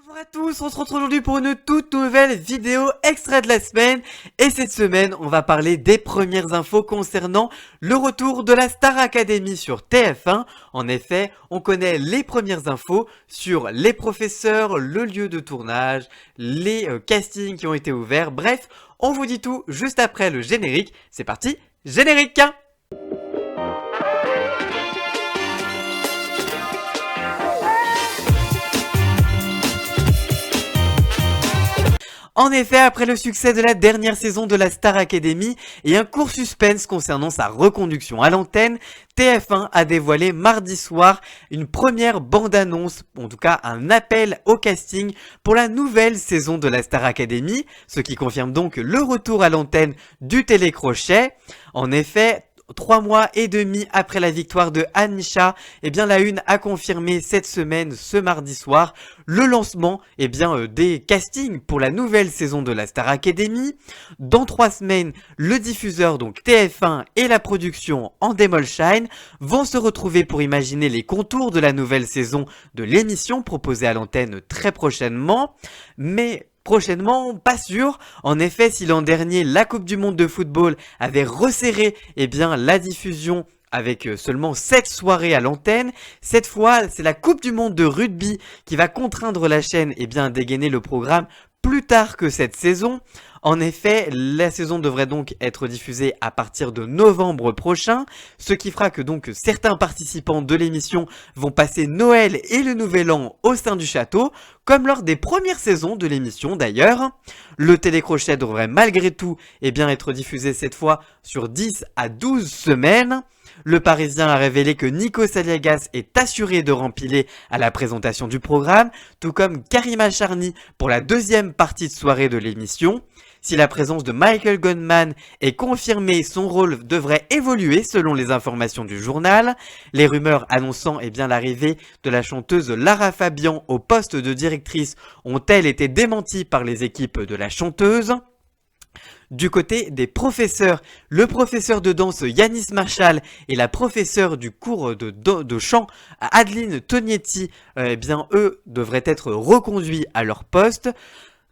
Bonjour à tous, on se retrouve aujourd'hui pour une toute nouvelle vidéo extrait de la semaine. Et cette semaine, on va parler des premières infos concernant le retour de la Star Academy sur TF1. En effet, on connaît les premières infos sur les professeurs, le lieu de tournage, les castings qui ont été ouverts. Bref, on vous dit tout juste après le générique. C'est parti, générique! En effet, après le succès de la dernière saison de la Star Academy et un court suspense concernant sa reconduction à l'antenne, TF1 a dévoilé mardi soir une première bande-annonce, en tout cas un appel au casting pour la nouvelle saison de la Star Academy, ce qui confirme donc le retour à l'antenne du télécrochet. En effet, 3 mois et demi après la victoire de Anisha, la Une a confirmé cette semaine, ce mardi soir, le lancement des castings pour la nouvelle saison de la Star Academy. Dans 3 semaines, le diffuseur, donc TF1 et la production Endemol Shine, vont se retrouver pour imaginer les contours de la nouvelle saison de l'émission proposée à l'antenne très prochainement. Mais prochainement, pas sûr. En effet, si l'an dernier, la Coupe du Monde de football avait resserré la diffusion avec seulement 7 soirées à l'antenne, cette fois, c'est la Coupe du Monde de rugby qui va contraindre la chaîne à dégainer le programme plus tard que cette saison. En effet, la saison devrait donc être diffusée à partir de novembre prochain, ce qui fera que donc certains participants de l'émission vont passer Noël et le Nouvel An au sein du château, comme lors des premières saisons de l'émission d'ailleurs. Le télécrochet devrait malgré tout être diffusé cette fois sur 10 à 12 semaines. Le Parisien a révélé que Nico Saliagas est assuré de rempiler à la présentation du programme, tout comme Karima Charny pour la deuxième partie de soirée de l'émission. Si la présence de Michael Gunman est confirmée, son rôle devrait évoluer selon les informations du journal. Les rumeurs annonçant l'arrivée de la chanteuse Lara Fabian au poste de directrice ont-elles été démenties par les équipes de la chanteuse ? Du côté des professeurs, le professeur de danse Yanis Marshall et la professeure du cours de chant Adeline Tognetti, eux devraient être reconduits à leur poste.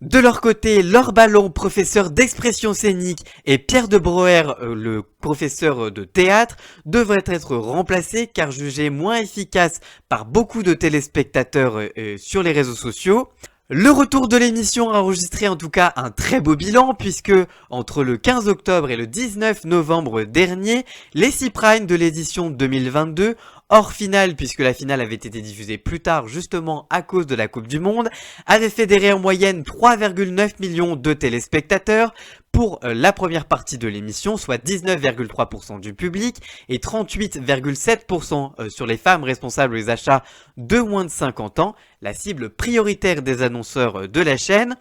De leur côté, Laure Ballon, professeur d'expression scénique, et Pierre de Broer, le professeur de théâtre, devraient être remplacés car jugés moins efficaces par beaucoup de téléspectateurs sur les réseaux sociaux. Le retour de l'émission a enregistré en tout cas un très beau bilan puisque entre le 15 octobre et le 19 novembre dernier, les 6 primes de l'édition 2022, hors finale puisque la finale avait été diffusée plus tard justement à cause de la Coupe du Monde, avaient fédéré en moyenne 3,9 millions de téléspectateurs pour la première partie de l'émission, soit 19,3% du public et 38,7% sur les femmes responsables des achats de moins de 50 ans, la cible prioritaire des annonceurs de la chaîne.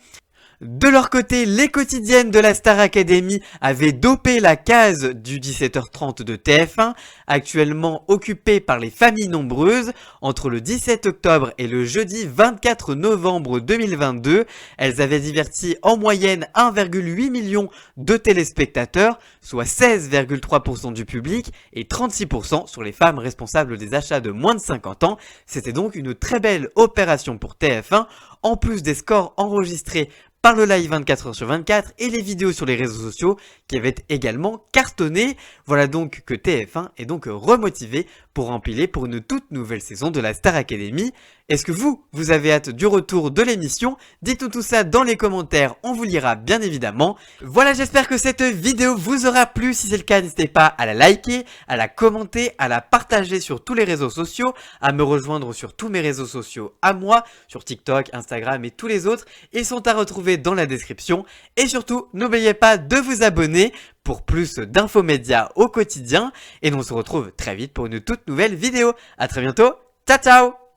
De leur côté, les quotidiennes de la Star Academy avaient dopé la case du 17h30 de TF1, actuellement occupée par les familles nombreuses. Entre le 17 octobre et le jeudi 24 novembre 2022, elles avaient diverti en moyenne 1,8 million de téléspectateurs, soit 16,3% du public et 36% sur les femmes responsables des achats de moins de 50 ans. C'était donc une très belle opération pour TF1, en plus des scores enregistrés par le live 24h/24 et les vidéos sur les réseaux sociaux qui avaient également cartonné. Voilà donc que TF1 est donc remotivé pour empiler pour une toute nouvelle saison de la Star Academy. Est-ce que vous avez hâte du retour de l'émission? Dites-nous tout ça dans les commentaires, on vous lira bien évidemment. Voilà, j'espère que cette vidéo vous aura plu. Si c'est le cas, n'hésitez pas à la liker, à la commenter, à la partager sur tous les réseaux sociaux, à me rejoindre sur tous mes réseaux sociaux à moi, sur TikTok, Instagram et tous les autres. Ils sont à retrouver dans la description. Et surtout, n'oubliez pas de vous abonner pour plus d'infomédias au quotidien. Et nous on se retrouve très vite pour une toute nouvelle vidéo. À très bientôt. Ciao ciao!